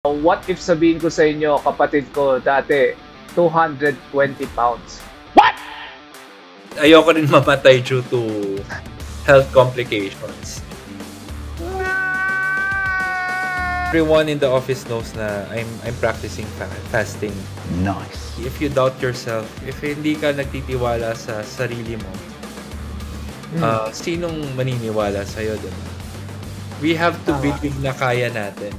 What if sabihin ko sa inyo, kapatid ko dati, 220 pounds? Ayoko rin mamatay due to health complications. Everyone in the office knows na I'm practicing fasting. Nice. If you doubt yourself, if hindi ka nagtitiwala sa sarili mo, sinong maniniwala sa'yo, diba? We have to believe na kaya natin.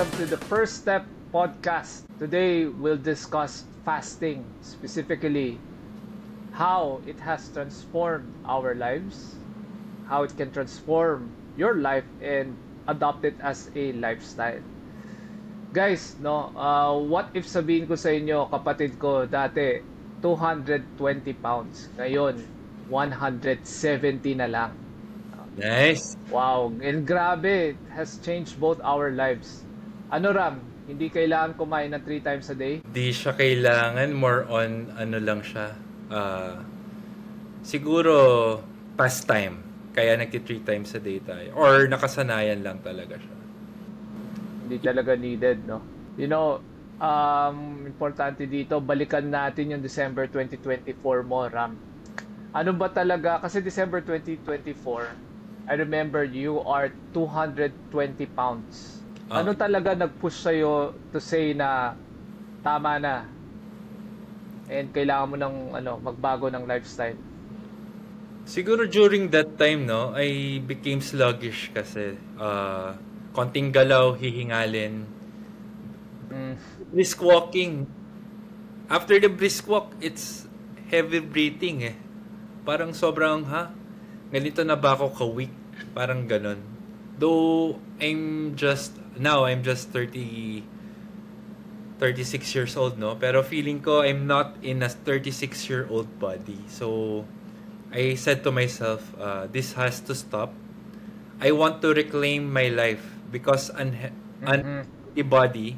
Welcome to the First Step Podcast. Today we'll discuss fasting, specifically how it has transformed our lives, how it can transform your life and adopt it as a lifestyle. Guys, what if sabihin ko sa inyo, kapatid ko dati, 220 pounds. Ngayon, 170 na lang. Nice. Wow, and grabe, it has changed both our lives. Ano Ram, hindi kailangan kumain ng 3 times a day? Di siya kailangan, more on ano lang siya. Siguro pastime. Kaya nagti 3 times a day tayo. Or nakasanayan lang talaga siya. Hindi talaga needed, no? You know, importante dito, balikan natin yung December 2024 mo, Ram. Ano ba talaga? Kasi December 2024, I remember you are 220 pounds. Ano talaga nag-push sa'yo to say na tama na and kailangan mo ng magbago ng lifestyle? Siguro during that time, I became sluggish kasi konting galaw, hihingalin. Brisk walking. After the brisk walk, it's heavy breathing eh. Parang sobrang, ganito na ba ako ka-weak? Parang ganon. Though, I'm just 36 years old, no? Pero feeling ko, I'm not in a 36-year-old body. So, I said to myself, this has to stop. I want to reclaim my life because unhealthy body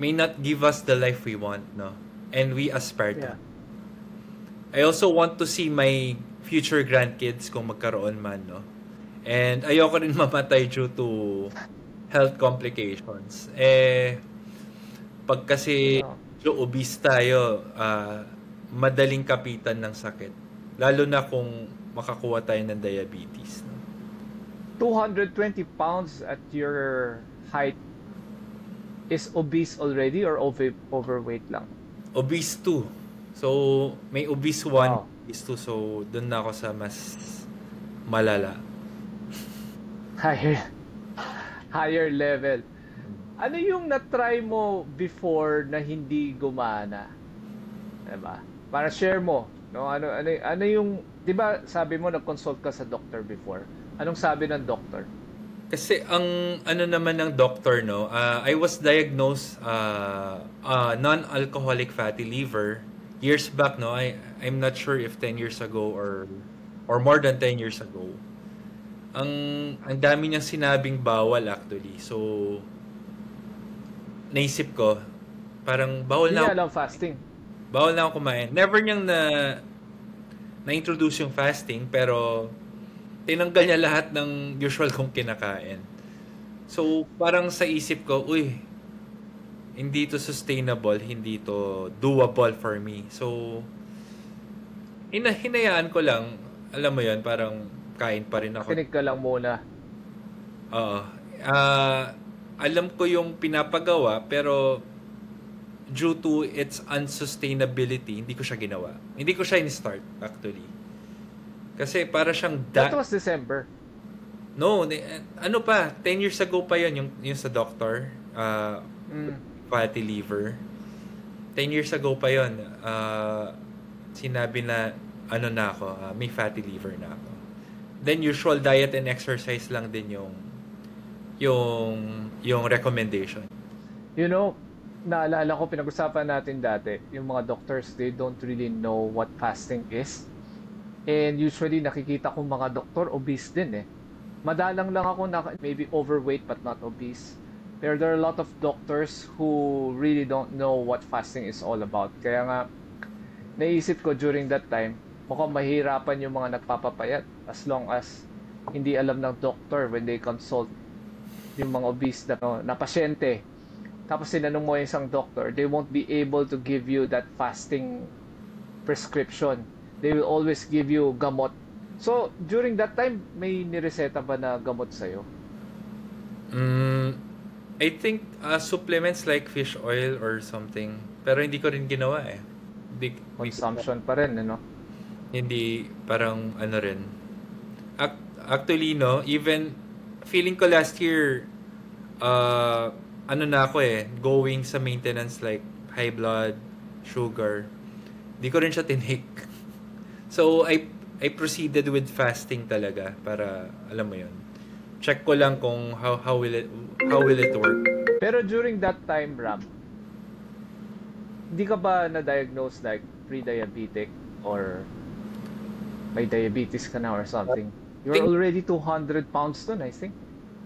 may not give us the life we want, no? And we aspire to. I also want to see my future grandkids kung magkaroon man, no? And ayoko rin mamatay due to health complications. Pag kasi obese tayo, madaling kapitan ng sakit. Lalo na kung makakuha tayo ng diabetes. 220 pounds at your height is obese already or overweight lang? Obese 2. So, may obese 1, obese 2. So, dun na ako sa mas malala. Higher level. Ano yung na-try mo before na hindi gumana? Diba? Para share mo, no? Ano yung, 'di ba, sabi mo nag-consult ka sa doctor before. Anong sabi ng doctor? Kasi ang ano naman ng doctor, I was diagnosed non-alcoholic fatty liver years back, I'm not sure if 10 years ago or more than 10 years ago. Ang dami niyang sinabing bawal actually. So, naisip ko, parang bawal Hindi na alam fasting. Bawal na ako kumain. Never niyang na-introduce yung fasting, pero tinanggal niya lahat ng usual kong kinakain. So, parang sa isip ko, hindi to sustainable, hindi to doable for me. So, hinayaan ko lang, alam mo yan, parang kain pa rin ako. Kinig ka lang muna. Oo. Alam ko yung pinapagawa, pero due to its unsustainability, hindi ko siya ginawa. Hindi ko siya in-start, actually. Kasi para siyang... That was December. No, 10 years ago pa yun, yung sa doctor, fatty liver. 10 years ago pa yun, sinabi na, may fatty liver na ako. Then usual diet and exercise lang din yung recommendation. You know, naalala ko, pinag-usapan natin dati, yung mga doctors, they don't really know what fasting is. And usually nakikita ko mga doktor obese din eh. Madalang lang ako na maybe overweight but not obese. Pero there are a lot of doctors who really don't know what fasting is all about. Kaya nga, naisip ko during that time, mukhang mahirapan yung mga nagpapapayat as long as hindi alam ng doctor when they consult yung mga obese na pasyente. Tapos sinanong mo yung isang doctor, they won't be able to give you that fasting prescription. They will always give you gamot. So, during that time, may nireseta ba na gamot sa'yo? I think supplements like fish oil or something. Pero hindi ko rin ginawa eh. Consumption pa rin, ano? Hindi, parang ano rin. Actually, no, even feeling ko last year, ano na ako eh, going sa maintenance like high blood, sugar. Di ko rin siya tinake. So, I proceeded with fasting talaga para, alam mo yun, check ko lang kung how will it work. Pero during that time, Ram, hindi ka ba na-diagnose like pre-diabetic or may diabetes ka na or something? You're already 200 pounds dun, I think.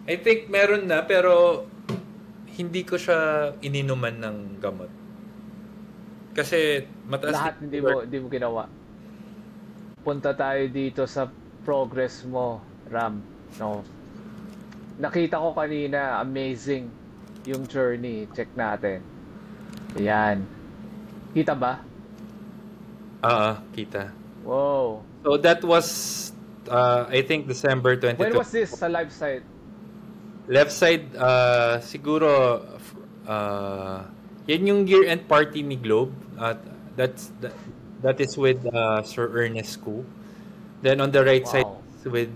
I think meron na, pero hindi ko siya ininuman ng gamot. Kasi mataas Lahat hindi mo ginawa. Punta tayo dito sa progress mo, Ram. No. Nakita ko kanina, amazing yung journey. Check natin. Ayan. Kita ba? Kita. Wow. So that was I think December 22. When was this sa live side? Left side, siguro, yan yung year-end party ni Globe. That is with Sir Ernest Koo. Then on the right side, with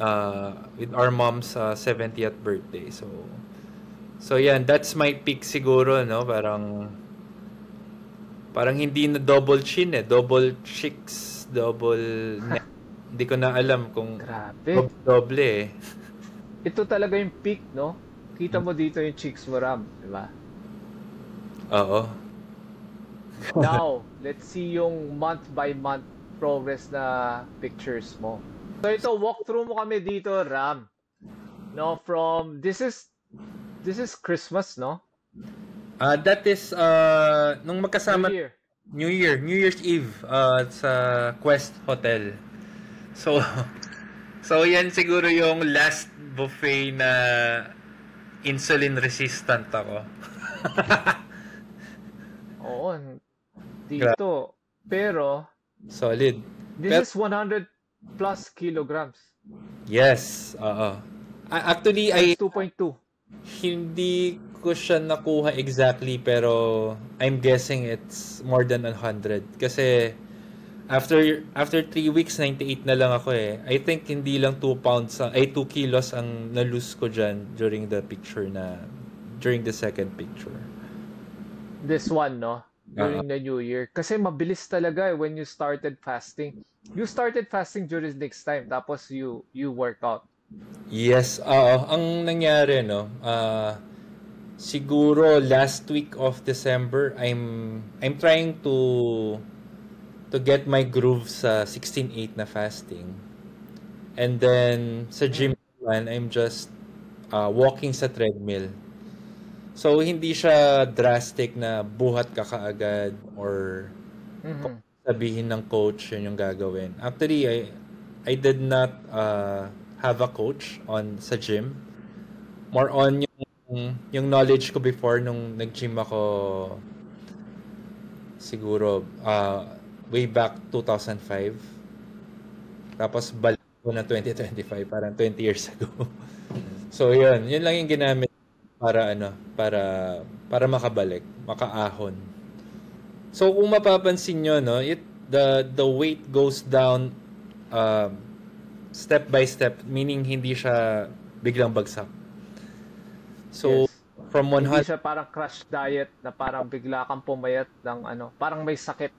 our mom's 70th birthday. So yan, that's my peak siguro, no? Parang hindi na double chin eh, double cheeks, double neck. Hindi ko na alam kung grabe. Doble eh. Ito talaga yung peak, no? Kita mo dito yung cheeks mo, Ram, di ba? Oo. Now, let's see yung month by month progress na pictures mo. So ito, walkthrough mo kami dito, Ram. No, from this is Christmas, no? That is nung magkasama New Year's Eve sa Quest Hotel. So yan siguro yung last buffet na insulin resistant ako. Oo, dito. Pero solid. This is 100 plus kilograms. Yes, actually, I 2.2. Hindi ko siya nakuha exactly, pero I'm guessing it's more than 100. Kasi after 3 weeks, 98 na lang ako eh. I think hindi lang 2 kilos ang na-lose ko dyan during the second picture. This one, no? During the New Year. Kasi mabilis talaga eh when you started fasting. You started fasting during next time, tapos you work out. Yes, ang nangyari, no, siguro last week of December, I'm trying to get my groove sa 16/8 na fasting. And then sa gym naman, I'm just walking sa treadmill. So hindi siya drastic na buhat ka kaagad or sabihin ng coach yun yung gagawin. Actually, I did not have a coach sa gym. More on yung knowledge ko before nung nag-gym ako siguro way back 2005. Tapos balik ko na 2025, parang 20 years ago. So yun lang yung ginamit para makabalik, makaahon. So kung mapapansin nyo, no, the weight goes down step by step, meaning hindi siya biglang bagsak. So from 100, hindi siya parang crash diet na parang bigla kang pumayat ng parang may sakit.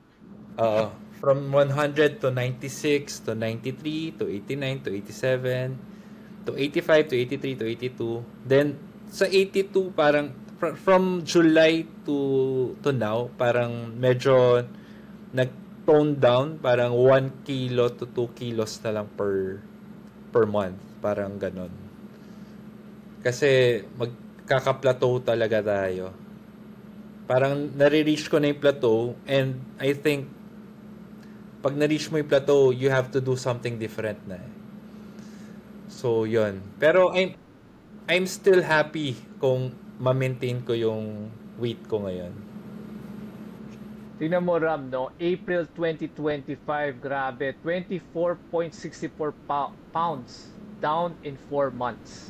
From 100 to 96 to 93 to 89 to 87 to 85 to 83 to 82. Then sa 82 parang from July to now parang medyo nag-tone down, parang 1 kilo to 2 kilos na lang per month, parang ganon. Kasi magkaka-plateau talaga tayo. Parang nare-reach ko na yung plateau, and I think pag na-reach mo yung plateau, you have to do something different na eh. So, yun. Pero I'm still happy kung ma-maintain ko yung weight ko ngayon. Tingnan mo, Ram, no? April 2025, grabe. 24.64 pounds. Down in 4 months.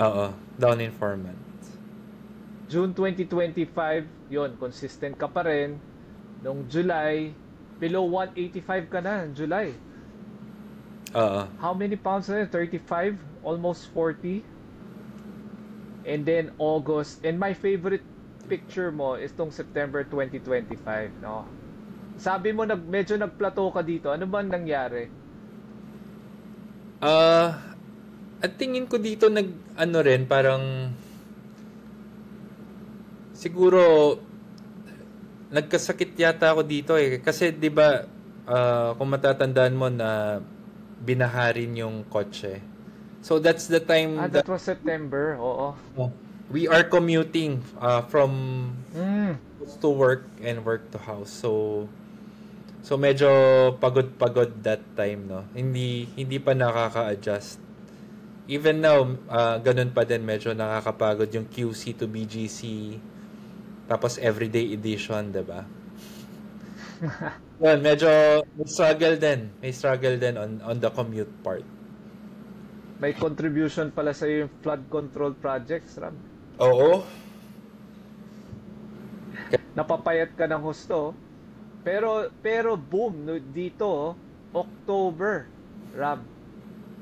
Oo, down in 4 months. June 2025, yon consistent ka pa rin. Noong July, below 185 ka na, July. Oo. How many pounds na yun? 35? Almost 40? And then August. And my favorite picture mo is tong September 2025, no? Sabi mo medyo nag-plateau ka dito. Ano ba nangyari? At tingin ko dito ano rin, parang siguro nagkasakit yata ako dito eh. Kasi 'di ba kung matatandaan mo na binaharin yung kotse. So that's the time that was September, oo. We are commuting from to work and work to house. So medyo pagod that time, no. Hindi pa nakaka-adjust. Even now, ganun pa din, medyo nakakapagod yung QC to BGC. Tapos everyday edition, 'di ba? Well, medyo may struggle din on the commute part. May contribution pala sa yung flood control projects, Ram. Oo. Napapayat ka ng husto. Pero boom, no, dito October, Ram.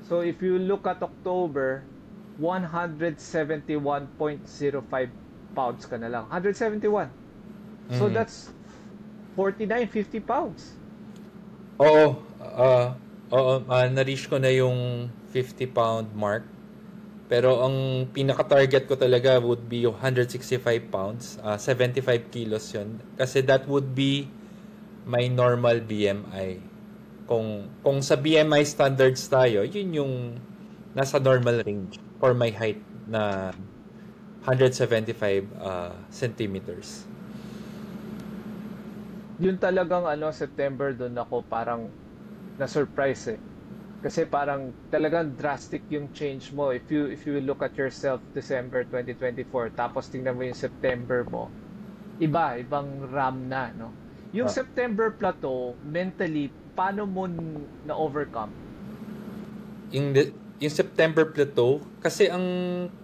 So if you look at October, 171.05 pounds ka na lang. 171. So that's 49-50 pounds. Oo. Na-reach ko na yung 50-pound mark. Pero ang pinaka-target ko talaga would be yung 165 pounds. 75 kilos yun. Kasi that would be my normal BMI. Kung sa BMI standards tayo, yun yung nasa normal range for my height na 175 centimeters. Yun talagang September doon ako parang na-surprise eh. Kasi parang talagang drastic yung change mo. If you look at yourself December 2024 tapos tingnan mo yung September mo, ibang Ram na, no? Yung September plateau, mentally, paano mo na-overcome? Yung September plateau, kasi ang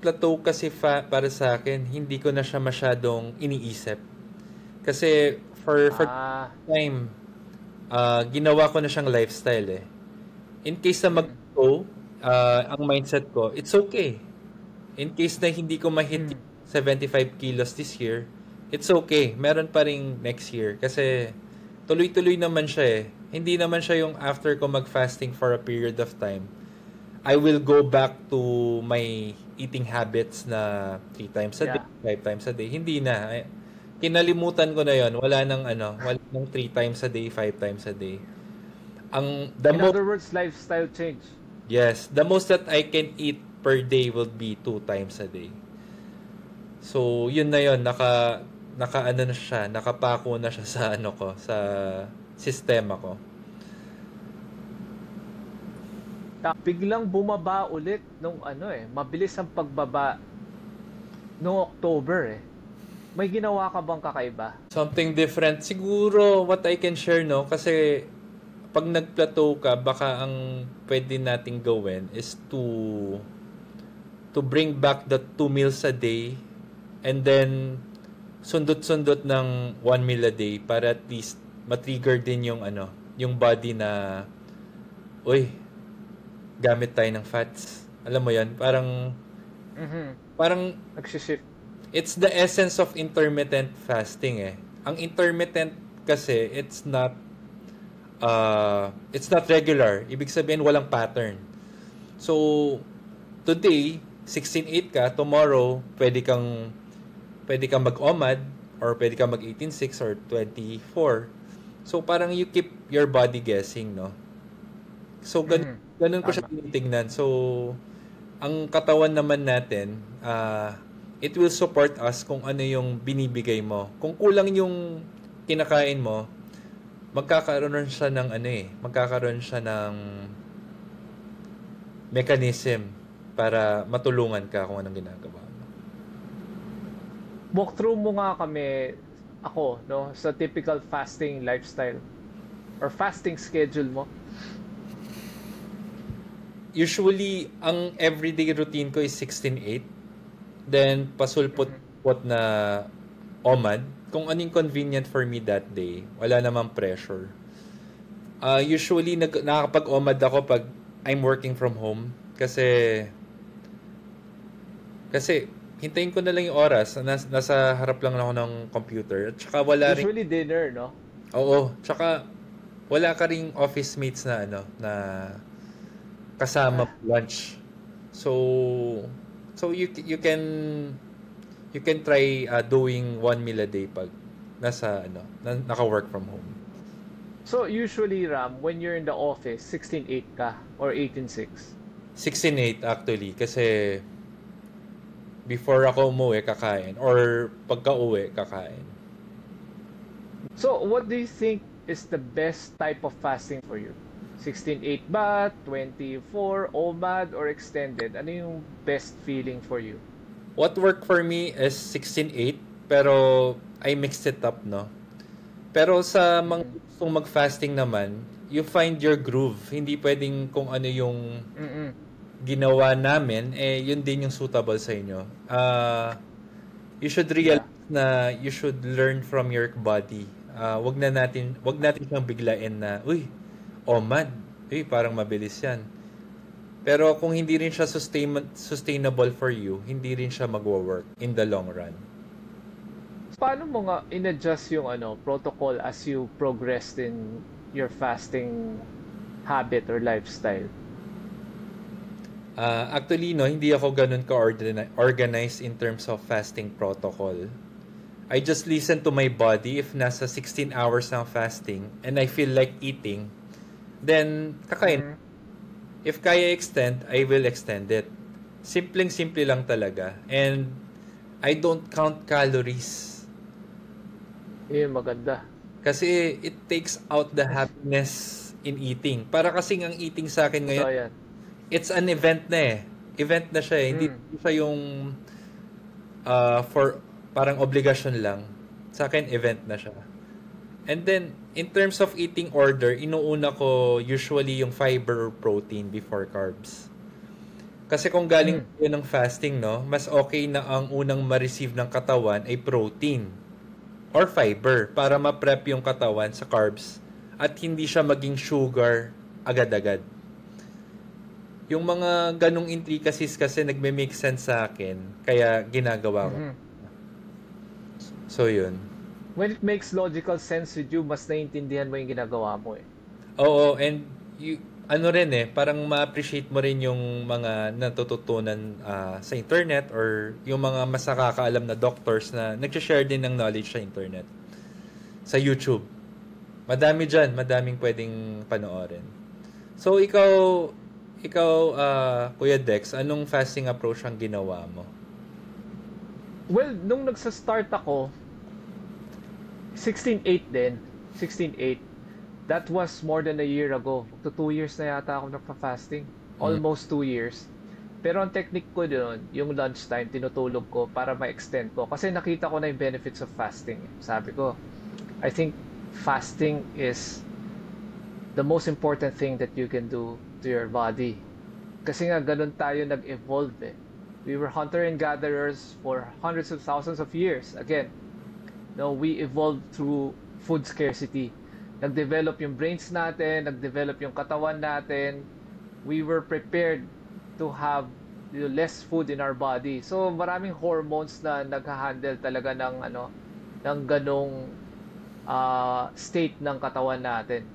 plateau kasi para sa akin, hindi ko na siya masyadong iniisip. Kasi for time, ginawa ko na siyang lifestyle eh. In case na mag-plateau, ang mindset ko, it's okay. In case na hindi ko ma-hit 75 kilos this year, it's okay. Meron pa ring next year. Kasi tuloy-tuloy naman siya eh. Hindi naman siya yung after ko mag-fasting for a period of time, I will go back to my eating habits na 3 times a day, 5 times a day. Hindi na. Kinalimutan ko na yon. Wala nang 3 times a day, 5 times a day. In other words, lifestyle change. Yes. The most that I can eat per day will be 2 times a day. So, yun na yun. Nakapako na siya sa sa sistema ko. Biglang bumaba ulit nung mabilis ang pagbaba nung October eh. May ginawa ka bang kakaiba? Something different. Siguro what I can share, no? Kasi pag nag-plateau ka, baka ang pwede nating gawin is to bring back the 2 meals a day and then sundot-sundot ng 1 meal a day para at least matrigger din yung yung body na gamit tayo ng fats. Alam mo 'yan, parang nagsishift. It's the essence of intermittent fasting eh. Ang intermittent kasi it's not regular. Ibig sabihin walang pattern. So today 16:8 ka, tomorrow pwede kang mag-OMAD or pwede kang mag 18:6 or 24. So parang you keep your body guessing, no? So ganun ko siya tinitingnan. So ang katawan naman natin, it will support us kung ano yung binibigay mo. Kung kulang yung kinakain mo, magkakaroon siya ng magkakaroon siya ng mechanism para matulungan ka kung anong ginagawa mo. Walk through mo nga kami, ako, no, sa typical fasting lifestyle or fasting schedule mo. Usually, ang everyday routine ko is 16-8. Then, pasulpot-pot na OMAD. Kung anong convenient for me that day. Wala namang pressure. Usually, nakakapag-OMAD ako pag I'm working from home. Kasi hintayin ko na lang yung oras. Nasa harap lang ako ng computer. At saka wala rin... Usually dinner, no? Oo. Tsaka wala ka ring office mates na na kasama lunch. So you can try doing one meal a day pag naka-work from home. So usually, Ram, when you're in the office, 16-8 ka or 18-6? 16-8 actually kasi before ako umuwi kakain or pagka-uwi kakain. So what do you think is the best type of fasting for you? 16-8 ba? 24 OMAD or extended? Ano yung best feeling for you? What worked for me is 16-8 pero I mixed it up, no? Pero sa mga gustong mag-fasting naman, you find your groove. Hindi pwedeng kung ano yung ginawa namin, yun din yung suitable sa inyo. You should realize na you should learn from your body. Wag natin siyang biglain na, uy, OMAD, parang mabilis yan. Pero kung hindi rin siya sustainable for you, hindi rin siya magwo-work in the long run. Paano mo nga in-adjust yung protocol as you progressed in your fasting habit or lifestyle? Actually, hindi ako ganun ka-organized in terms of fasting protocol. I just listen to my body. If nasa 16 hours ng fasting and I feel like eating, then kakain. If kaya extend, I will extend it. Simpleng-simple lang talaga. And I don't count calories. Yun, maganda. Kasi it takes out the happiness in eating. Para kasing ang eating sa akin ngayon, So, it's an event na eh. Event na siya eh. Hindi siya yung for parang obligasyon lang. Sa akin, event na siya. And then, in terms of eating order, inuuna ko usually yung fiber or protein before carbs. Kasi kung galing yun ng fasting, no, mas okay na ang unang ma-receive ng katawan ay protein or fiber para ma-prep yung katawan sa carbs at hindi siya maging sugar agad-agad. Yung mga ganong intricacies kasi nagme-make sense sa akin, kaya ginagawa ko. So, yun. When it makes logical sense with you, mas naiintindihan mo yung ginagawa mo eh. Oo, and parang ma-appreciate mo rin yung mga natututunan sa internet or yung mga mas nakakaalam na doctors na nag-share din ng knowledge sa internet. Sa YouTube. Madaming pwedeng panoorin. So, ikaw, Kuya Dex, anong fasting approach ang ginawa mo? Well, nung nagsa-start ako, 16-8 din. 16-8. That was more than a year ago. 2 years na yata ako nagpa-fasting. Almost 2 years. Pero ang technique ko doon, yung lunchtime, tinutulog ko para ma-extend ko. Kasi nakita ko na yung benefits of fasting. Sabi ko, I think fasting is the most important thing that you can do to your body. Kasi nga, ganun tayo nag-evolve eh. We were hunter and gatherers for hundreds of thousands of years. Again, we evolved through food scarcity. Nag-develop yung brains natin, nag-develop yung katawan natin. We were prepared to have less food in our body. So maraming hormones na nag-handle talaga ng ganong state ng katawan natin.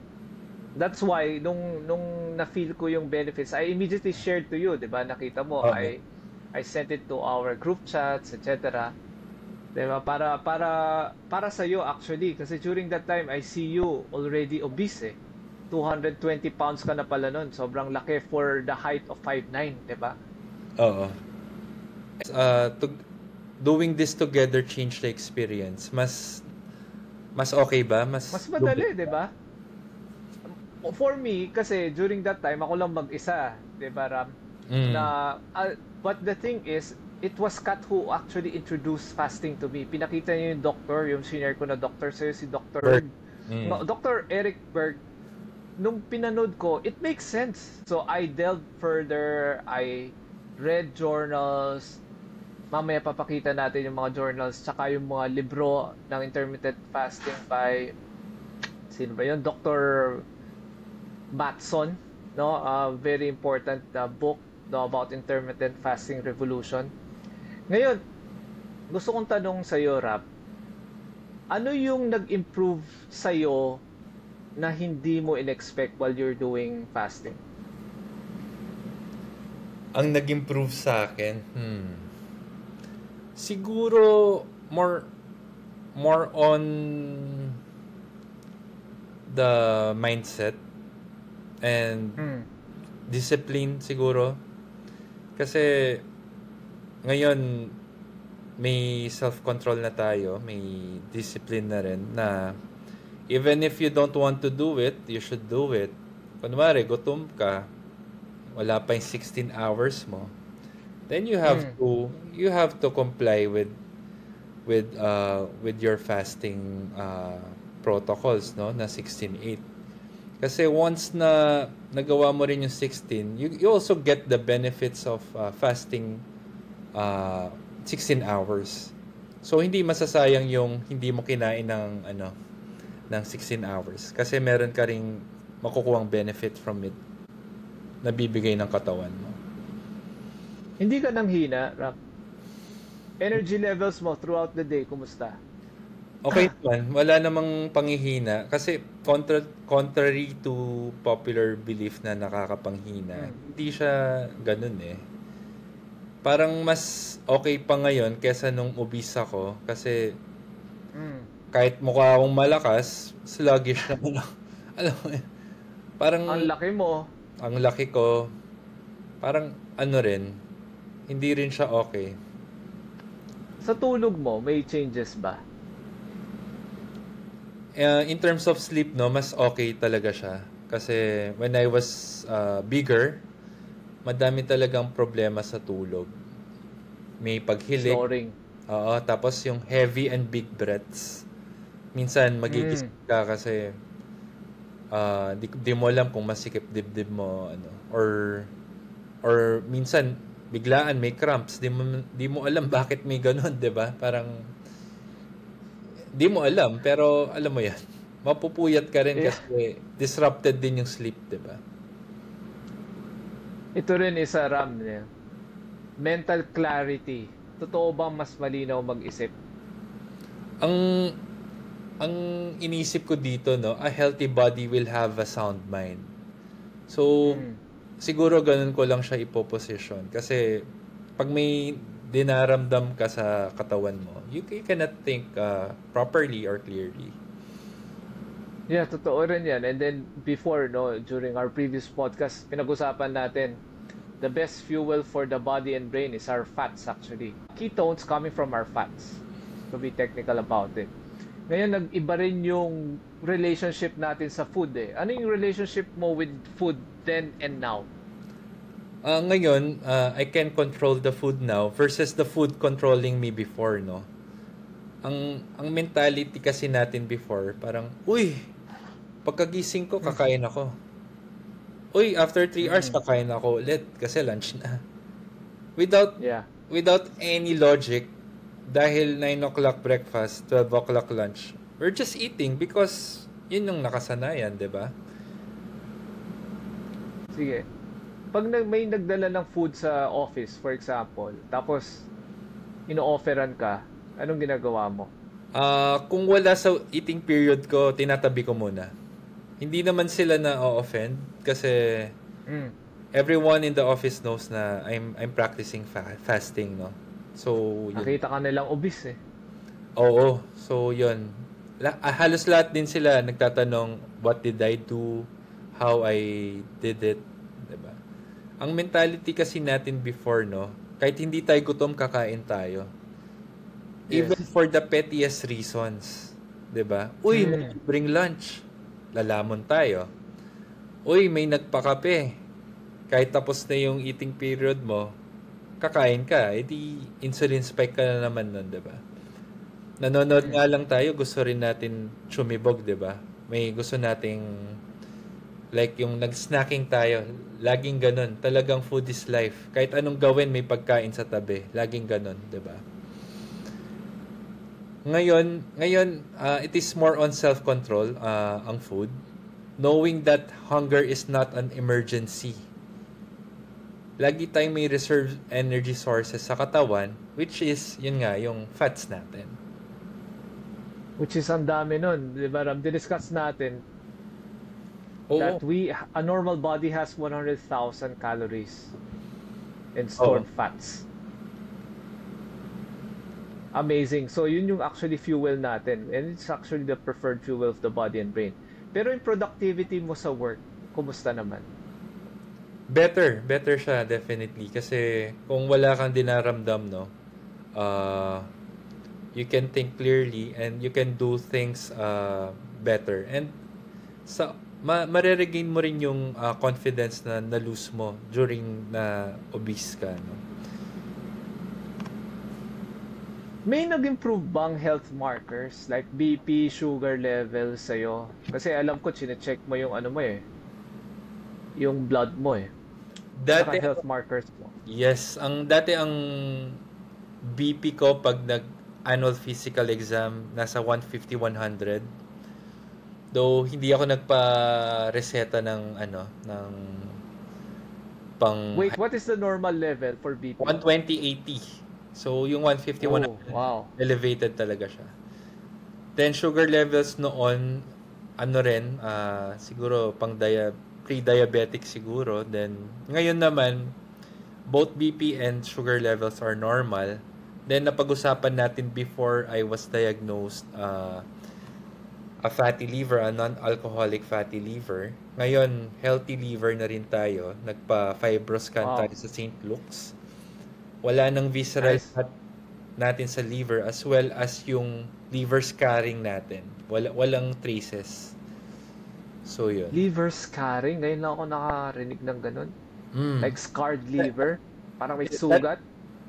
That's why nung na-feel ko yung benefits, I immediately shared to you, 'di ba? Nakita mo, I sent it to our group chats, etc. Diba? Para sa iyo actually, kasi during that time I see you already obese eh. 220 pounds ka na pala nun. Sobrang laki for the height of 5'9", diba? Oo. Doing this together changed the experience. Mas okay ba? Mas madali, diba? For me, kasi during that time, ako lang mag-isa, di ba, Ram? Na, but the thing is, it was Kat who actually introduced fasting to me. Pinakita niya yung doctor, yung senior ko na doctor sa'yo, si Dr. Berg. No, Dr. Eric Berg. Nung pinanood ko, it makes sense. So, I delved further, I read journals, mamaya papakita natin yung mga journals, tsaka yung mga libro ng intermittent fasting by, sino ba yun? Dr. Matson, no? Very important book, no, about intermittent fasting revolution. Ngayon, gusto kong tanong sa iyo, Rap, ano yung nag-improve sa iyo na hindi mo in-expect while you're doing fasting? Ang nag-improve sa akin, siguro more on the mindset and discipline siguro. Kasi ngayon may self-control na tayo, may discipline na rin na even if you don't want to do it, you should do it. Kunwari, gutom ka, wala pa yung 16 hours mo, then you have to comply with your fasting protocols, no, na 16:8. Kasi once na nagawa mo rin yung 16, you also get the benefits of fasting 16 hours. So hindi masasayang yung hindi mo kinain ng 16 hours kasi meron ka ring makukuhang benefit from it na bibigay ng katawan mo. Hindi ka nang hina, Rap? Energy levels mo throughout the day, kumusta? Okay naman, wala namang panghihina kasi contrary to popular belief na nakakapanghina, hindi siya ganun eh. Parang mas okay pa ngayon kesa nung obese ako kasi kahit mukha akong malakas, sluggish naman ako. Alam mo eh, parang Ang laki mo. ang laki ko, parang ano rin, hindi rin siya okay. Sa tulog mo, may changes ba? In terms of sleep, no, mas okay talaga siya. Kasi when I was bigger, madami talagang problema sa tulog. May paghilik. Snoring. Oo, tapos yung heavy and big breaths. Minsan magigising ka kasi di mo alam kung masikip dibdib mo or minsan biglaan may cramps, di mo alam bakit may ganun, 'di ba? Parang di mo alam pero alam mo 'yan. Mapupuyat ka rin kasi disrupted din yung sleep, 'di ba? Ito rin isa, Ram, mental clarity. Totoo bang mas malinaw mag-isip? Ang inisip ko dito, no, a healthy body will have a sound mind. So, siguro ganun ko lang siya ipoposition. Kasi, pag may dinaramdam ka sa katawan mo, you cannot think properly or clearly. Yeah, totoo rin yan. And then, before, no, during our previous podcast, pinag-usapan natin, the best fuel for the body and brain is our fats, actually. Ketones coming from our fats, to be technical about it. Ngayon, nag-iba rin yung relationship natin sa food eh. Ano yung relationship mo with food then and now? Ngayon, I can control the food now versus the food controlling me before, no? Ang mentality kasi natin before, parang, uy, pagkagising ko, kakain ako. Uy, after 3 hours, kakain ako ulit kasi lunch na. Without any logic, dahil 9 o'clock breakfast, 12 o'clock lunch, we're just eating because yun yung nakasanayan, di ba? Sige. Pag may nagdala ng food sa office, for example, tapos ino-offeran ka, anong ginagawa mo? Kung wala sa eating period ko, tinatabi ko muna. Hindi naman sila na-offend kasi everyone in the office knows na I'm practicing fasting, no? So, yun. Nakita ka nilang obese eh. Oo. So, yun. Halos lahat din sila nagtatanong, what did I do? How I did it? Diba? Ang mentality kasi natin before, no? Kahit hindi tayo gutom, kakain tayo. Even for the pettiest reasons. Diba? Uy, bring lunch. Lalamon tayo. Uy, may nagpakape. Kahit tapos na yung eating period mo, kakain ka, edi insulin spike ka na naman nun, di ba? Nanonood nga lang tayo, gusto rin natin chumibog, di ba? May gusto nating, like yung nag-snacking tayo, laging ganun. Talagang food is life. Kahit anong gawin, may pagkain sa tabi. Laging ganun, di ba? Ngayon, it is more on self-control, ang food. Knowing that hunger is not an emergency. Lagi tayong may reserve energy sources sa katawan, which is, yun nga, yung fats natin. Which is ang dami nun, di ba Ram? Diniscuss natin Oo. that a normal body has 100,000 calories in stored fats. Amazing. So yun yung actually fuel natin, and it's actually the preferred fuel of the body and brain. Pero yung productivity mo sa work, kumusta naman? Better siya definitely kasi kung wala kang dinaramdam, no, you can think clearly and you can do things better, and sa mareregain mo rin yung confidence na na-lose mo during na obese ka, no? May nag-improve bang health markers like BP, sugar level sa'yo? Kasi alam ko, chine-check mo yung ano mo eh, yung blood mo eh. Saka Dati, health markers mo. yes, dati ang BP ko pag annual physical exam nasa 150-100. Though hindi ako nagpa-reseta ng pang Wait, what is the normal level for BP? 120-80. So yung 150-100 Oh, wow. elevated talaga siya. Then sugar levels noon siguro pre-diabetic siguro. Then ngayon naman both BP and sugar levels are normal. Then napag-usapan natin before I was diagnosed a fatty liver, a non-alcoholic fatty liver. Ngayon, healthy liver na rin tayo. Nagpa-fibroscan tayo sa St. Luke's. Wala nang visceral fat natin sa liver as well as yung liver scarring natin. Walang traces. So, yun. Liver scarring? Ngayon lang ako nakarinig ng ganun. Like scarred liver? Parang may sugat?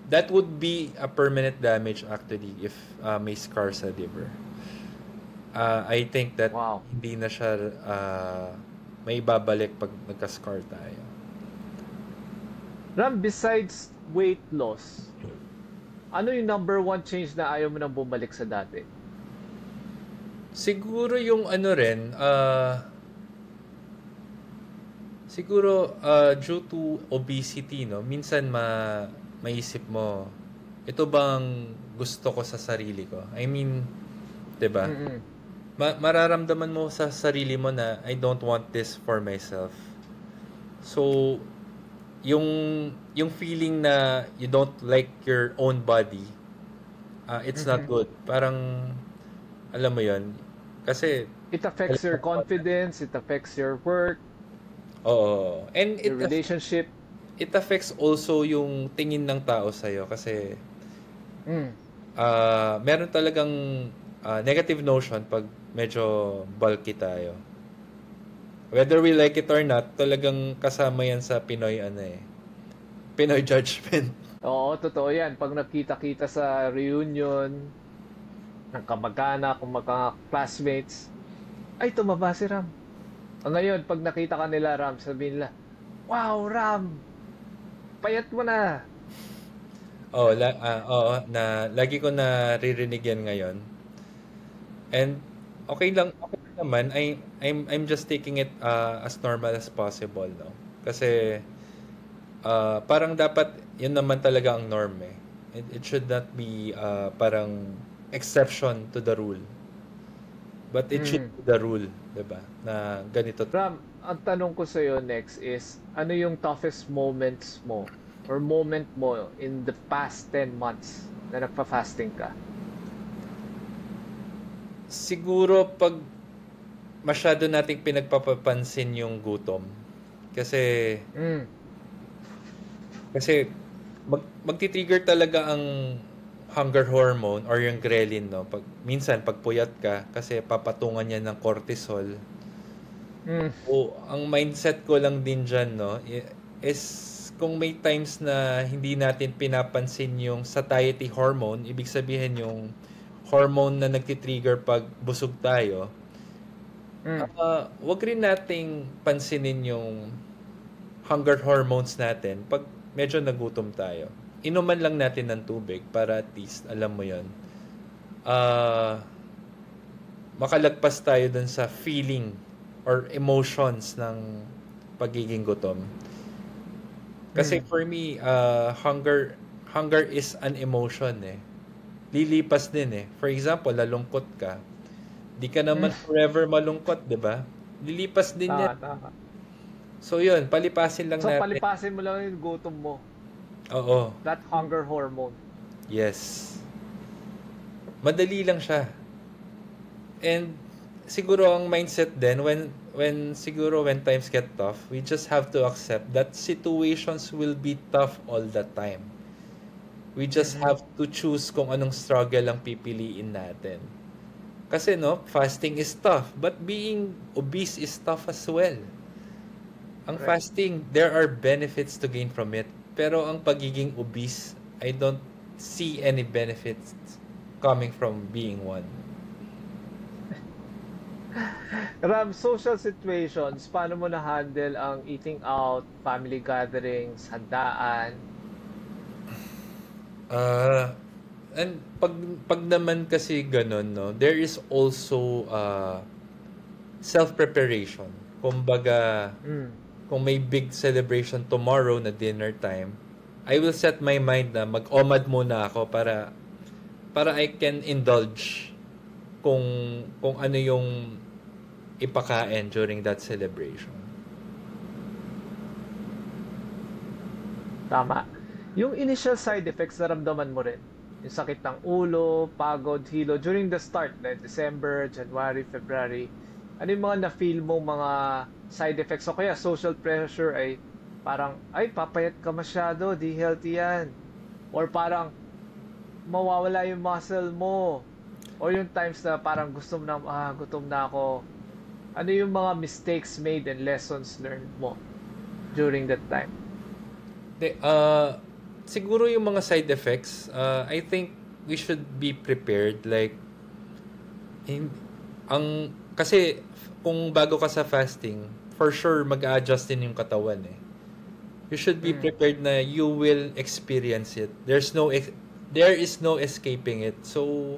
That would be a permanent damage actually if may scar sa liver. I think that hindi na siya may babalik pag nagka-scar tayo. Ram, besides weight loss, ano yung number one change na ayaw mo nang bumalik sa dati? Siguro yung due to obesity, no, minsan maisip mo, ito bang gusto ko sa sarili ko? I mean, 'di ba? Mararamdaman mo sa sarili mo na I don't want this for myself. So, yung feeling na you don't like your own body, it's not good. Parang, alam mo yon, kasi it affects your confidence, it affects your work, and your relationship. It affects also yung tingin ng tao sa'yo kasi meron talagang negative notion pag medyo bulky tayo. Whether we like it or not, talagang kasama yan sa Pinoy Pinoy judgment. Oo, totoo yan. Pag nakita-kita sa reunion ng kamag-anak, mga classmates, ay, tumaba si Ram. Ngayon, pag nakita ka nila, Ram, sabihin nila, wow, Ram, payat mo na. Lagi ko naririnig yan ngayon. And okay lang naman. I'm just taking it as normal as possible, no? Kasi parang dapat yun naman talaga ang norm eh. It should not be parang exception to the rule. But it should be the rule, 'di ba? Na ganito. Ram, ang tanong ko sa iyo next is, ano yung toughest moments mo or moment mo in the past 10 months na nagpa-fasting ka? Siguro pag masyado nating pinagpapapansin yung gutom. Kasi magti-trigger talaga ang hunger hormone or yung ghrelin, no? Minsan pag puyat ka kasi papatungan yan ng cortisol. Mm. O ang mindset ko lang din diyan, no, is kung may times na hindi natin pinapansin yung satiety hormone, ibig sabihin yung hormone na nagti-trigger pag busog tayo, Mm. wag rin nating pansinin yung hunger hormones natin pag medyo nagutom tayo. Inuman lang natin ng tubig para at least, alam mo yon, ah makalagpas tayo dun sa feeling or emotions ng pagiging gutom. Kasi Mm. for me, hunger is an emotion eh. Lilipas din eh. For example, nalungkot ka. Di ka naman Mm. forever malungkot, di ba? Lilipas din yan. Tama. So yun, palipasin lang So, natin. palipasin mo lang yung gutom mo. Oo, That hunger hormone. yes. Madali lang siya. And siguro ang mindset din when times get tough, we just have to accept that situations will be tough all the time. We just have to choose kung anong struggle ang pipiliin natin. Kasi no, fasting is tough, but being obese is tough as well. Ang Correct. fasting, there are benefits to gain from it. Pero ang pagiging obese, I don't see any benefits coming from being one. Ram, social situations, paano mo na-handle ang eating out, family gatherings, handaan? And pag naman kasi ganun, no, there is also self-preparation. Kumbaga, Mm. kung may big celebration tomorrow na dinner time, I will set my mind na mag-OMAD muna ako para I can indulge kung ano yung ipakain during that celebration. Tama. Yung initial side effects, naramdaman mo rin. Yung sakit ng ulo, pagod, hilo, during the start, like December, January, February. Ano yung mga na-feel mo mga side effects? O kaya social pressure ay parang, ay, papayat ka masyado, di healthy yan. Or parang, mawawala yung muscle mo. Or yung times na parang gusto mo na, gutom na ako. Ano yung mga mistakes made and lessons learned mo during that time? De, siguro yung mga side effects, I think we should be prepared. Like, kasi kung bago ka sa fasting, for sure mag-a-adjust din yung katawan eh. You should be prepared na you will experience it. There is no escaping it. So,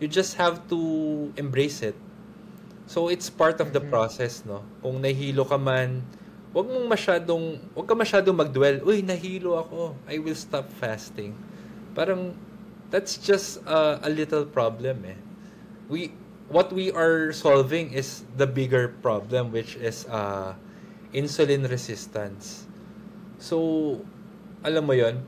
you just have to embrace it. So, it's part of the process, no? Kung nahilo ka man, wag ka masyadong mag-dwell. Uy, nahilo ako. I will stop fasting. Parang, that's just a little problem eh. What we are solving is the bigger problem, which is insulin resistance. So, alam mo yon,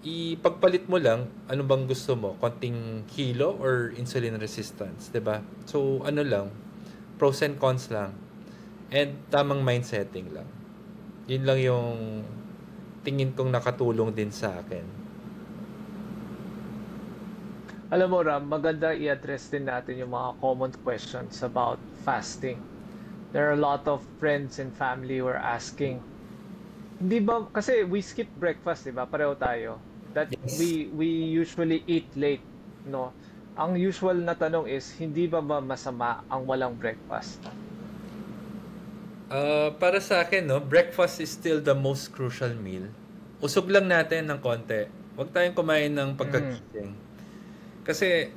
ipagpalit mo lang, ano bang gusto mo? Konting kilo or insulin resistance, 'di ba? So, ano lang, pros and cons lang. And tamang mind setting lang. Yun lang yung tingin kong nakatulong din sa akin. Alam mo, Ram, maganda i-address din natin yung mga common questions about fasting. There are a lot of friends and family who are asking, hindi ba, kasi we skip breakfast, di ba? Pareho tayo. That Yes. we usually eat late, no? Ang usual na tanong is, hindi ba masama ang walang breakfast? Para sa akin, no, breakfast is still the most crucial meal. Usog lang natin ng konti. Huwag tayong kumain ng pagkagising. Kasi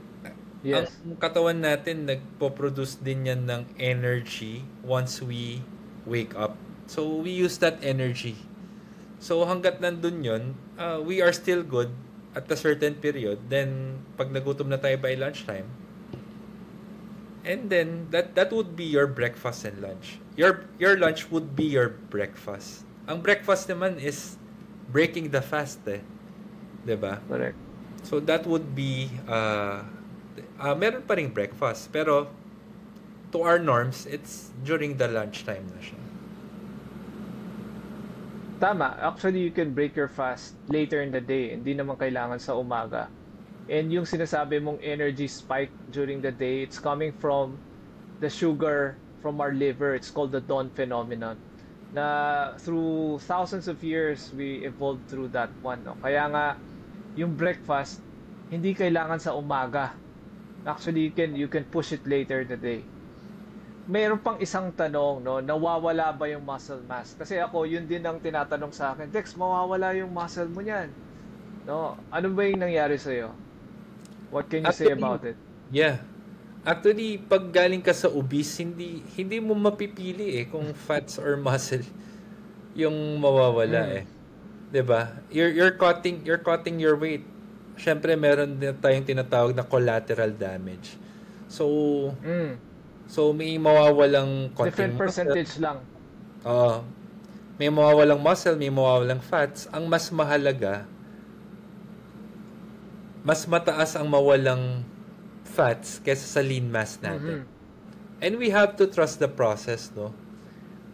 Yes. ang katawan natin nagpo-produce din yan ng energy once we wake up. So we use that energy. So hanggat nandun yun, we are still good at a certain period. Then pag nagutom na tayo by lunchtime, and then that would be your breakfast and lunch. Your lunch would be your breakfast. Ang breakfast naman is breaking the fast eh. 'Di ba? Correct. So that would be meron pa ring breakfast, pero to our norms, it's during the lunchtime na siya. Tama. Actually, you can break your fast later in the day. Hindi naman kailangan sa umaga. And yung sinasabi mong energy spike during the day, it's coming from the sugar from our liver. It's called the dawn phenomenon. Na through thousands of years, we evolved through that one. No? Kaya nga, yung breakfast, hindi kailangan sa umaga. Actually, you can push it later in the day. Mayroon pang isang tanong, no? Nawawala ba yung muscle mass? Kasi ako, yun din ang tinatanong sa akin, Dex, mawawala yung muscle mo niyan. No? Ano ba yung nangyari sa'yo? What can you say about it? Yeah. Actually, pag galing ka sa obese, hindi mo mapipili kung fats or muscle yung mawawala 'Di ba? You're cutting your weight. Syempre meron din tayong tinatawag na collateral damage. So may mawawalang konting different percentage muscle lang. May mawawalang muscle, may mawawalang fats. Ang mas mahalaga, mas mataas ang mawalang fats kaysa sa lean mass natin. And we have to trust the process, no?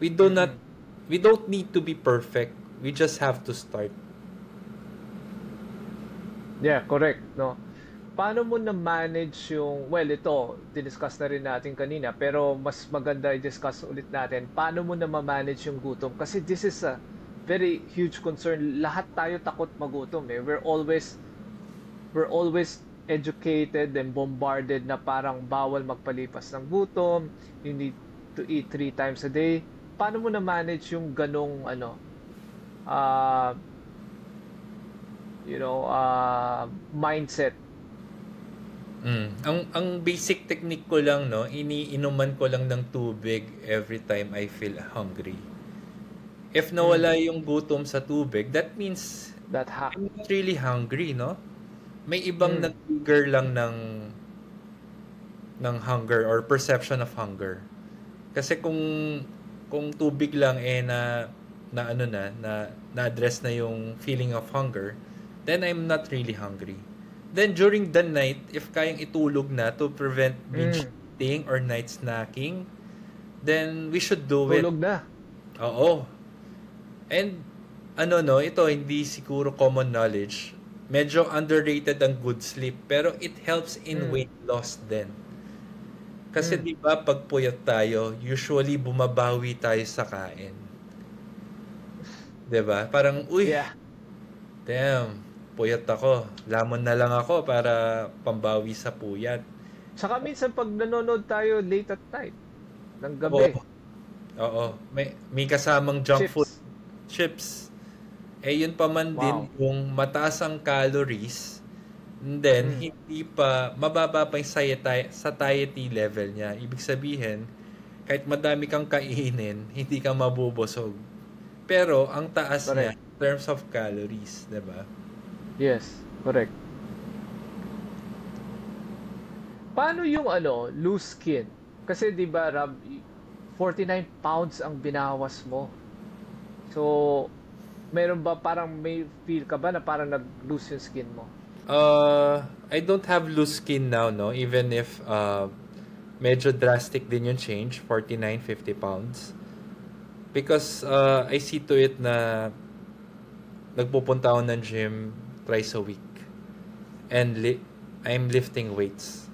We don't need to be perfect. We just have to start. Yeah, correct, no? Paano mo na-manage yung, well, ito, diniscuss na rin natin kanina, pero mas maganda i-discuss ulit natin. Paano mo na ma-manage yung gutom? Kasi this is a very huge concern. Lahat tayo takot magutom We're always educated and bombarded na parang bawal magpalipas ng gutom. You need to eat 3 times a day. Paano mo na-manage yung ganong, mindset? Ang basic technique ko lang, no, iniinuman ko lang ng tubig every time I feel hungry. If nawala yung gutom sa tubig, that means I'm not really hungry, no? May ibang nag-trigger lang ng hunger or perception of hunger. Kasi kung tubig lang na-address na yung feeling of hunger, then I'm not really hungry. Then during the night, if kayang itulog na to prevent binge eating or night snacking, then we should do it. Tulog na. Oo. And ito hindi siguro common knowledge. Medyo underrated ang good sleep, pero it helps in weight loss din. Kasi di ba pag puyat tayo, usually bumabawi tayo sa kain. Di ba? Parang, damn, puyat ako. Lamon na lang ako para pambawi sa puyat. Tsaka minsan pag nanonood tayo late at night, ng gabi. Oo. May kasamang junk food. Chips. Yun pa man din yung mataas ang calories, and then hindi pa mababa pa yung satiety level niya. Ibig sabihin, kahit madami kang kainin, hindi ka mabubusog. Pero ang taas niya in terms of calories, 'di ba? Yes, correct. Paano yung loose skin? Kasi 'di ba, Rob, 49 pounds ang binawas mo. So meron ba parang may feel ka ba na parang nag-loose yung skin mo? I don't have loose skin now, no? Even if medyo drastic din yung change, 49, 50 pounds. Because I see to it na nagpupunta ako ng gym twice a week. And I'm lifting weights.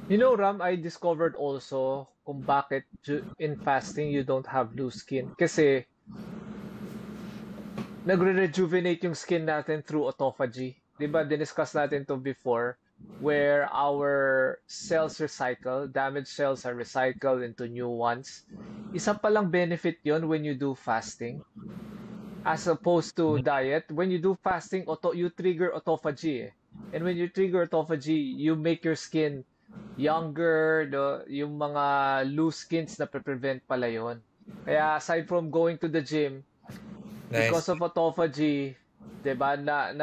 You know, Ram, I discovered also kung bakit in fasting you don't have loose skin. Kasi nagre-rejuvenate yung skin natin through autophagy. Diba, diniscuss natin to before, where our cells recycle, damaged cells are recycled into new ones. Isa palang benefit yon when you do fasting. As opposed to diet, when you do fasting, you trigger autophagy. And when you trigger autophagy, you make your skin younger, yung mga loose skins na prevent pala yon. Kaya aside from going to the gym, because of autophagy, 'di ba, na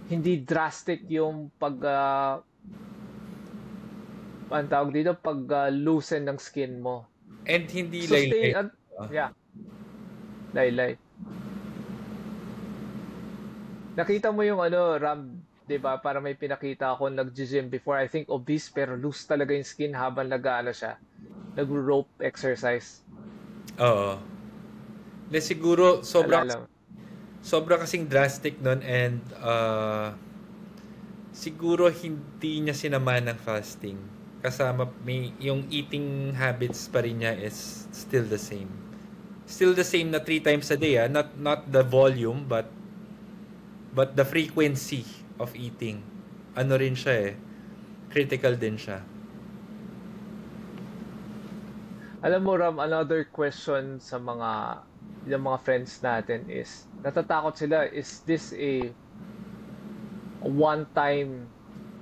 hindi drastic yung pag loosen ng skin mo. And hindi So laylay. Laylay. Nakita mo yung Ram, 'di ba? Para may pinakita ako nag-gym before, I think obese pero loose talaga yung skin habang siya. Nag-rope exercise. Oo. Siguro sobra kasing drastic nun, and siguro hindi niya sinamahan ng fasting. kasama yung eating habits pa rin niya is still the same. Still the same na 3 times a day, not the volume but the frequency of eating. Ano rin siya critical din siya. Alam mo, Ram, another question sa yung mga friends natin is, natatakot sila, is this a one-time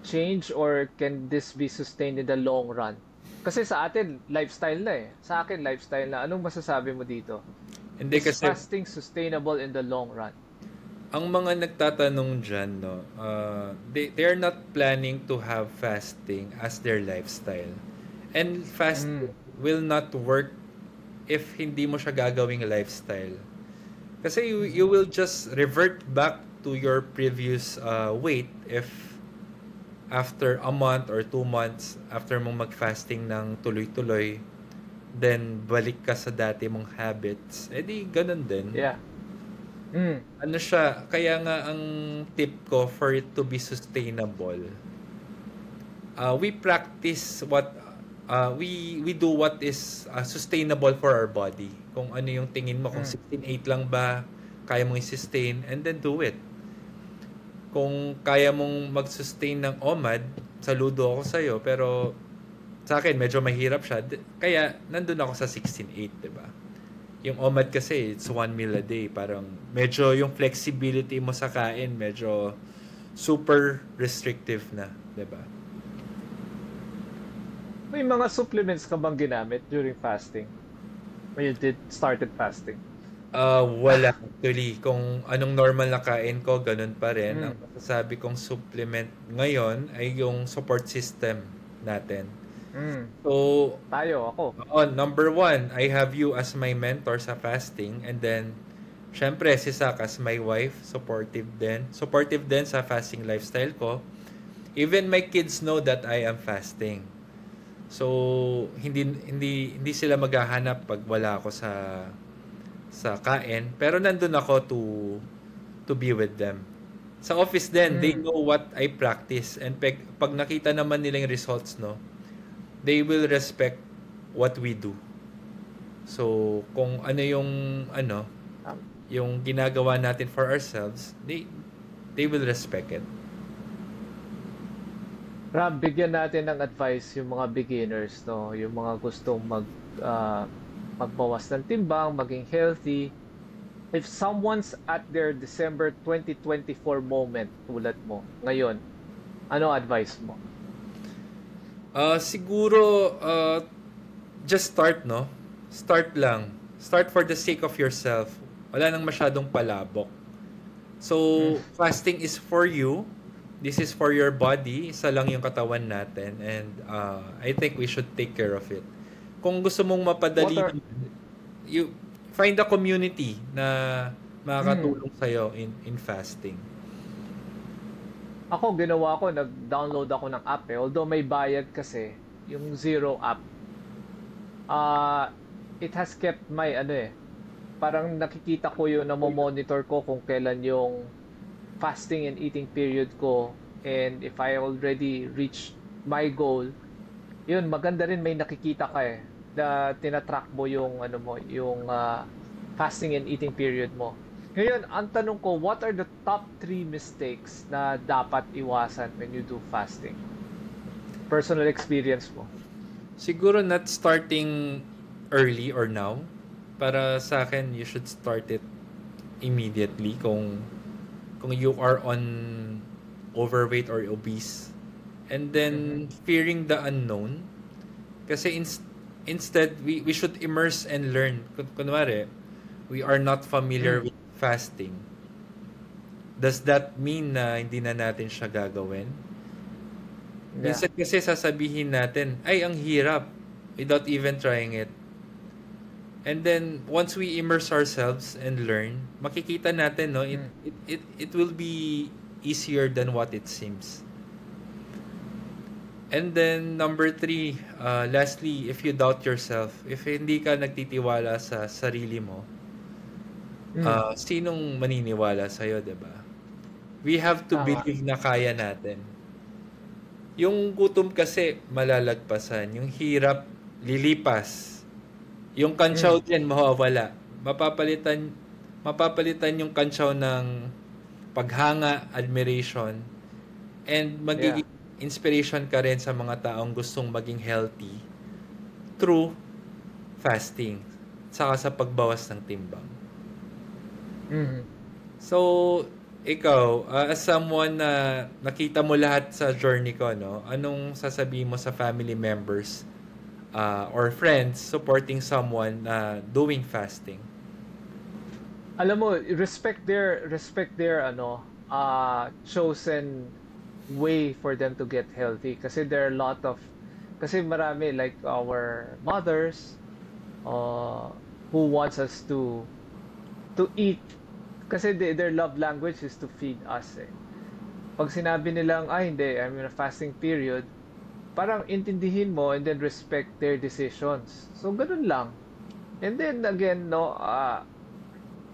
change or can this be sustained in the long run? Kasi sa atin, lifestyle na Sa akin, lifestyle na. Anong masasabi mo dito? Hindi Is kasi fasting sustainable in the long run? ang mga nagtatanong dyan, no, they are not planning to have fasting as their lifestyle. And fasting will not work if hindi mo siya gagawing lifestyle. Kasi you will just revert back to your previous weight if after a month or 2 months after mong mag-fasting ng tuloy-tuloy, then balik ka sa dati mong habits, di ganun din. Yeah. Ano siya, kaya nga ang tip ko for it to be sustainable, we practice we do what is sustainable for our body. Kung ano yung tingin mo, kung 16-8 lang ba, kaya mong i-sustain, and then do it. Kung kaya mong mag-sustain ng OMAD, saludo ako sa'yo, pero sa akin, medyo mahirap siya. Kaya, nandun ako sa 16-8, diba? Yung OMAD kasi, it's 1 meal a day. Parang, medyo yung flexibility mo sa kain, medyo super restrictive na, diba? May mga supplements ka bang ginamit during fasting? When you started fasting? Wala actually. Kung anong normal na kain ko, ganun pa rin. Ang masasabi kong supplement ngayon ay yung support system natin. So, ako. Number 1, I have you as my mentor sa fasting. And then, syempre, si Sak as my wife, supportive din. Supportive din sa fasting lifestyle ko. Even my kids know that I am fasting. So, hindi sila maghahanap pag wala ako sa kain, pero nandun ako to be with them. Sa office din, they know what I practice, and pag nakita naman nila yung results, no, they will respect what we do. So, kung ano yung ginagawa natin for ourselves, they will respect it. Ram, bigyan natin ng advice yung mga beginners, no, yung mga gustong magbawas ng timbang, maging healthy. If someone's at their December 2024 moment, tulad mo, ngayon, ano advice mo? Siguro, just start, no? Start lang. Start for the sake of yourself. Wala nang masyadong palabok. So, fasting is for you. This is for your body. Isa lang yung katawan natin. And I think we should take care of it. Kung gusto mong mapadali, you find a community na makakatulong sa'yo in fasting. Ako, ginawa ko, nag-download ako ng app Although may bayad kasi, yung Zero app. It has kept my, parang nakikita ko yun, monitor ko kung kailan yung fasting and eating period ko. And if I already reached my goal, yun, maganda rin may nakikita ka na tinatrack mo yung fasting and eating period mo. Ngayon, ang tanong ko, what are the top 3 mistakes na dapat iwasan when you do fasting? Personal experience mo. Siguro not starting early or now. Para sa akin, you should start it immediately kung you are on overweight or obese. And then fearing the unknown. Kasi instead, we should immerse and learn. Kunwari, we are not familiar with fasting. Does that mean na hindi na natin siya gagawin? Yeah. Minsan kasi sasabihin natin, ay, ang hirap, without even trying it. And then, once we immerse ourselves and learn, makikita natin, no, it will be easier than what it seems. And then, number 3, lastly, if you doubt yourself, if hindi ka nagtitiwala sa sarili mo, sinong maniniwala sa'yo, diba? We have to believe na kaya natin. Yung gutom kasi malalagpasan, yung hirap lilipas. Yung kantsaw Mm. din mawawala. Mapapalitan yung kantsaw ng paghanga, admiration, and Yeah. magiging inspiration ka rin sa mga taong gustong maging healthy through fasting, saka sa pagbawas ng timbang. Mhm. So, ikaw, as someone na nakita mo lahat sa journey ko, no, anong sasabihin mo sa family members or friends supporting someone doing fasting? Alam mo, respect their chosen way for them to get healthy, kasi there are a lot of, kasi marami like our mothers uh, who wants us to eat, kasi their love language is to feed us eh. Pag sinabi nilang ay hindi, I'm in a fasting period, parang intindihin mo and then respect their decisions. So ganun lang. And then again, no,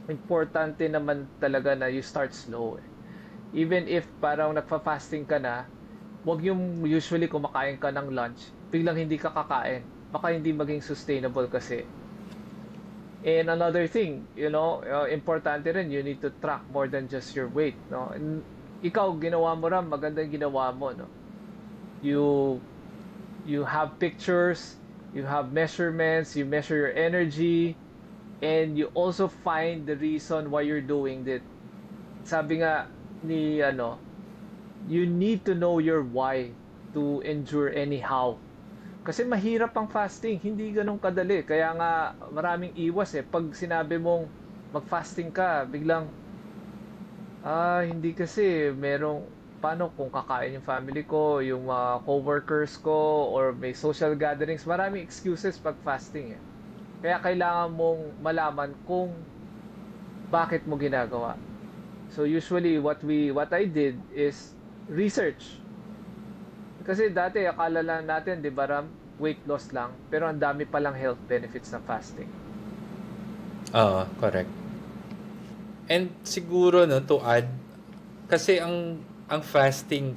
importante naman talaga na you start slow eh. Even if parang nagfa-fasting ka na, wag yung usually kumakain ka ng lunch, biglang hindi ka kakain. Baka hindi maging sustainable kasi. And another thing, importante rin, you need to track more than just your weight, no? And ikaw, ginawa mo rin, maganda yung ginawa mo, no? You, you have pictures, you have measurements, you measure your energy, and you also find the reason why you're doing that. Sabi nga ni you need to know your why to endure anyhow. Kasi mahirap ang fasting, hindi ganun kadali. Kaya nga maraming iwas eh. Pag sinabi mong mag-fasting ka, biglang hindi kasi merong paano kung kakain yung family ko, yung mga co-workers ko, or may social gatherings, maraming excuses pag fasting eh. Kaya kailangan mong malaman kung bakit mo ginagawa. So usually what I did is research. Kasi dati akala lang natin, 'di ba, Ram, weight loss lang, pero ang dami palang health benefits ng fasting. Correct. And siguro no, to add, kasi ang fasting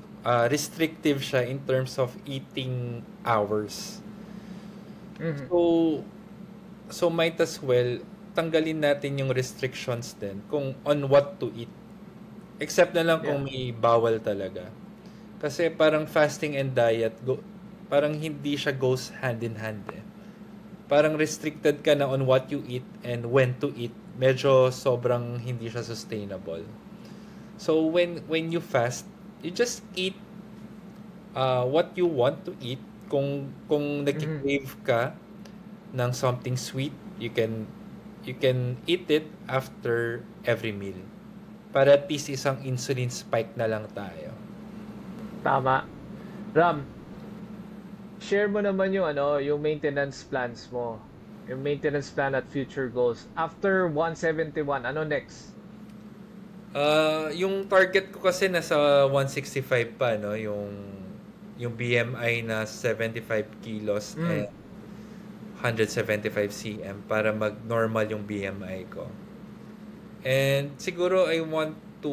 restrictive siya in terms of eating hours. Mhm. So might as well tanggalin natin yung restrictions din kung on what to eat. Except na lang Yeah. kung may bawal talaga. Kasi parang fasting and diet, parang hindi siya goes hand in hand eh. Parang restricted ka na on what you eat and when to eat. Medyo sobrang hindi siya sustainable. So when you fast, you just eat what you want to eat. Kung Mhm. nagki-crave ka ng something sweet, you can eat it after every meal. Para at least isang insulin spike na lang tayo. Tama. Ram, share mo naman yung maintenance plans mo. Yung maintenance plan at future goals. After 171, ano next? Yung target ko kasi nasa 165 pa, no? Yung BMI na 75 kilos Mm. and 175 cm para mag-normal yung BMI ko. And siguro I want to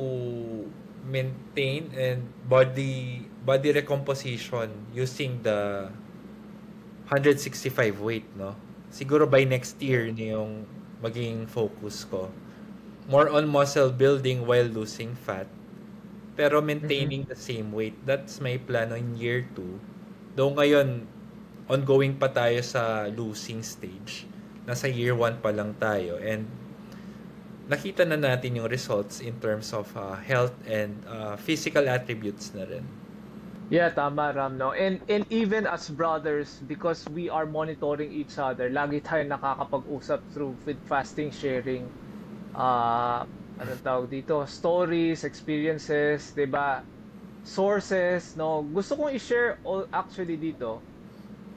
maintain and body recomposition using the 165 weight, no? Siguro by next year na yung maging focus ko. More on muscle building while losing fat, pero Mhm. maintaining the same weight. That's my plan on year 2. Though ngayon, ongoing pa tayo sa losing stage. Nasa year 1 pa lang tayo. And nakita na natin yung results in terms of health and physical attributes na rin. Yeah, tama, Ram, no? And even as brothers, because we are monitoring each other, lagi tayo nakakapag-usap through with fasting sharing. Anong tawag dito? Stories, experiences, 'di ba? Sources, no? Gusto kong i-share actually dito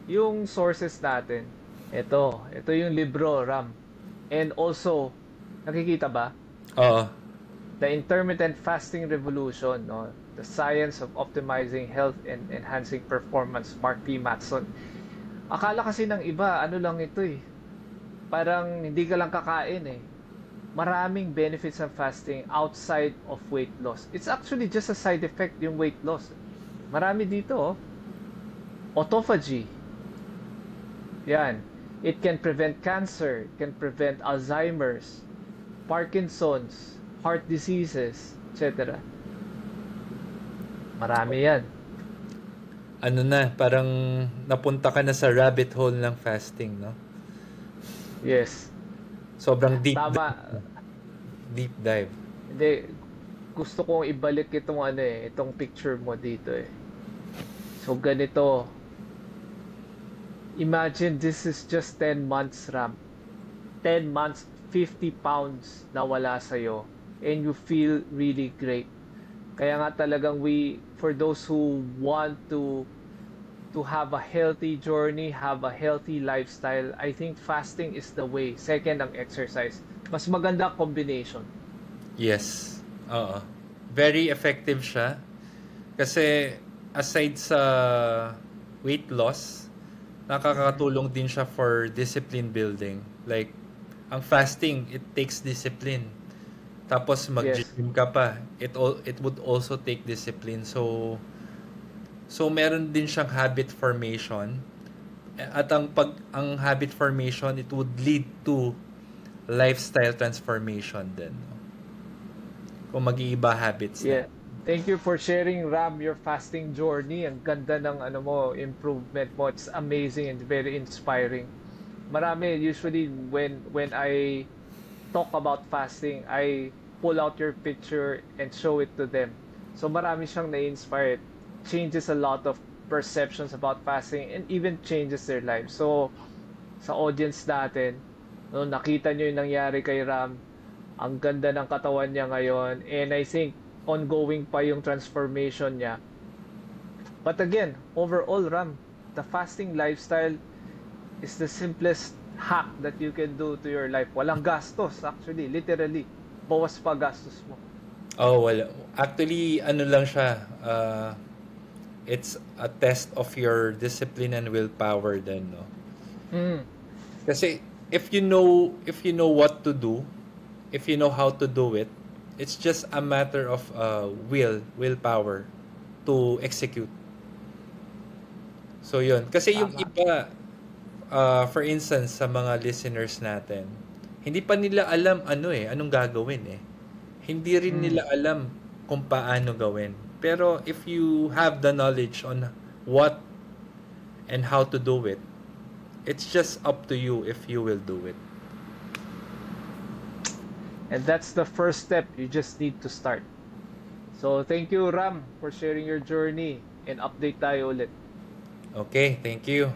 yung sources natin. Ito yung libro, Ram. And also, nakikita ba? Oo. The Intermittent Fasting Revolution, no? The Science of Optimizing Health and Enhancing Performance, Mark P. Matson. Akala kasi ng iba, ano lang ito eh. Parang hindi ka lang kakain eh. Maraming benefits ng fasting outside of weight loss. It's actually just a side effect yung weight loss. Marami dito, oh. Autophagy. Yan. It can prevent cancer, it can prevent Alzheimer's, Parkinson's, heart diseases, etc. Marami yan. Ano na, parang napunta ka na sa rabbit hole ng fasting, no? Yes. Sobrang Tama. deep dive. Hindi, gusto kong ibalik itong itong picture mo dito eh. So ganito, imagine this is just 10 months, Ram. 10 months, 50 pounds na wala sa'yo, and you feel really great. Kaya nga talagang for those who want to have a healthy journey, have a healthy lifestyle, I think fasting is the way. Second, ang exercise. Mas maganda combination. Yes. Oo. Very effective siya. Kasi aside sa weight loss, nakakatulong din siya for discipline building. Like, ang fasting, it takes discipline. Tapos mag-gym ka pa. It would also take discipline. So meron din siyang habit formation. At ang habit formation, it would lead to lifestyle transformation din. Kung mag-iiba habits na. Yeah. Thank you for sharing, Ram, your fasting journey. Ang ganda ng improvement mo. It's amazing and very inspiring. Marami, usually when I talk about fasting, I pull out your picture and show it to them. So marami siyang na-inspire. It changes a lot of perceptions about fasting and even changes their lives. So sa audience natin, nakita nyo yung nangyari kay Ram. Ang ganda ng katawan niya ngayon, and I think ongoing pa yung transformation niya. But again, overall, Ram, the fasting lifestyle is the simplest hack that you can do to your life. Walang gastos, actually, literally. Bawas pa gastos mo. Oh, wala. Actually, ano lang siya, it's a test of your discipline and willpower then, no? Kasi if you know what to do, if you know how to do it, it's just a matter of willpower to execute. So yun. Kasi yung iba, for instance, sa mga listeners natin, hindi pa nila alam anong gagawin eh. Hindi rin nila alam kung paano gawin. Pero if you have the knowledge on what and how to do it, it's just up to you if you will do it. And that's the first step. You just need to start. So thank you, Ram, for sharing your journey, and update tayo ulit. Okay, thank you.